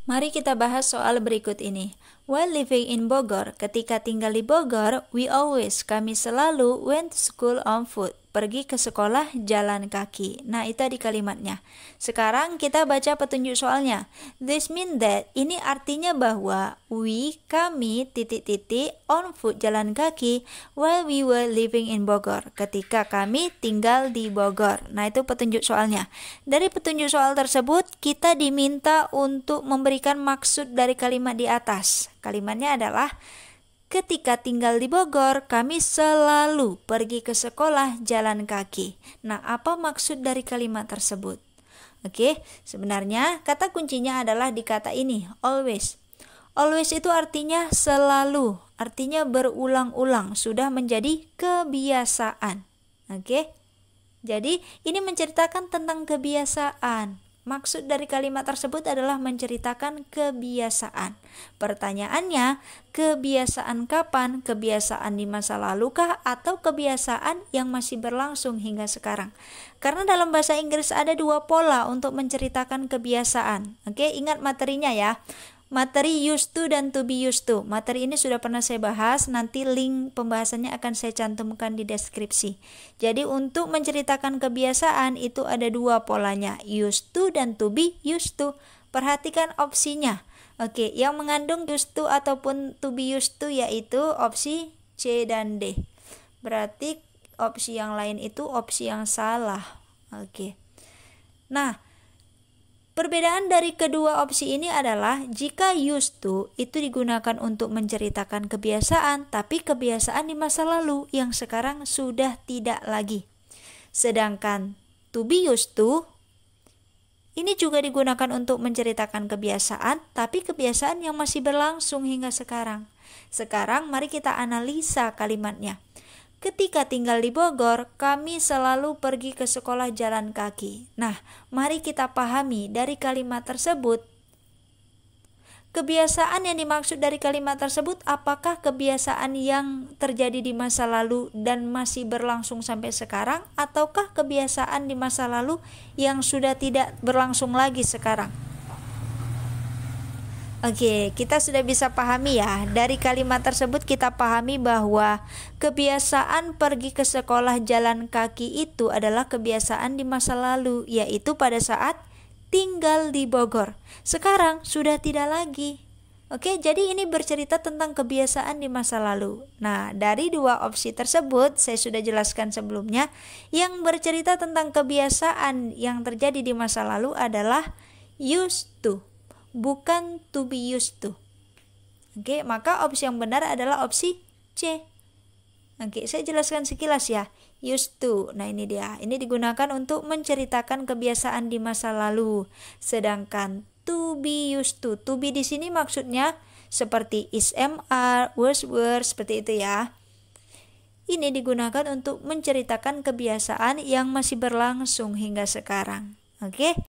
Mari kita bahas soal berikut ini. While living in Bogor, ketika tinggal di Bogor, kami selalu went to school on foot. Pergi ke sekolah jalan kaki. Nah, itu di kalimatnya. Sekarang kita baca petunjuk soalnya. This mean that, ini artinya bahwa kami, on foot jalan kaki while we were living in Bogor. Ketika kami tinggal di Bogor. Nah, itu petunjuk soalnya. Dari petunjuk soal tersebut, kita diminta untuk memberikan maksud dari kalimat di atas. Kalimatnya adalah, ketika tinggal di Bogor, kami selalu pergi ke sekolah jalan kaki. Nah, apa maksud dari kalimat tersebut? Oke, sebenarnya kata kuncinya adalah di kata ini, always. Always itu artinya selalu, artinya berulang-ulang, sudah menjadi kebiasaan. Oke, jadi ini menceritakan tentang kebiasaan. Maksud dari kalimat tersebut adalah menceritakan kebiasaan. Pertanyaannya, kebiasaan kapan? Kebiasaan di masa lalu kah atau kebiasaan yang masih berlangsung hingga sekarang? Karena dalam bahasa Inggris ada dua pola untuk menceritakan kebiasaan. Oke, ingat materinya ya. Materi used to dan to be used to. Materi ini sudah pernah saya bahas, nanti link pembahasannya akan saya cantumkan di deskripsi. Jadi untuk menceritakan kebiasaan itu ada dua polanya, used to dan to be used to. Perhatikan opsinya. Oke, yang mengandung used to ataupun to be used to yaitu opsi C dan D. Berarti opsi yang lain itu opsi yang salah. Oke. Nah, perbedaan dari kedua opsi ini adalah jika used to itu digunakan untuk menceritakan kebiasaan, tapi kebiasaan di masa lalu yang sekarang sudah tidak lagi. Sedangkan to be used to ini juga digunakan untuk menceritakan kebiasaan, tapi kebiasaan yang masih berlangsung hingga sekarang. Sekarang mari kita analisa kalimatnya. Ketika tinggal di Bogor, kami selalu pergi ke sekolah jalan kaki. Nah, mari kita pahami dari kalimat tersebut. Kebiasaan yang dimaksud dari kalimat tersebut, apakah kebiasaan yang terjadi di masa lalu dan masih berlangsung sampai sekarang, ataukah kebiasaan di masa lalu yang sudah tidak berlangsung lagi sekarang? Oke, kita sudah bisa pahami ya. Dari kalimat tersebut kita pahami bahwa kebiasaan pergi ke sekolah jalan kaki itu adalah kebiasaan di masa lalu, yaitu pada saat tinggal di Bogor. Sekarang sudah tidak lagi. Oke, jadi ini bercerita tentang kebiasaan di masa lalu. Nah, dari dua opsi tersebut saya sudah jelaskan sebelumnya, yang bercerita tentang kebiasaan yang terjadi di masa lalu adalah used to, bukan to be used to. Oke, maka opsi yang benar adalah opsi C. Oke, saya jelaskan sekilas ya. Used to. Nah, ini dia. Ini digunakan untuk menceritakan kebiasaan di masa lalu. Sedangkan to be used to. To be di sini maksudnya seperti is, are, were, seperti itu ya. Ini digunakan untuk menceritakan kebiasaan yang masih berlangsung hingga sekarang. Oke?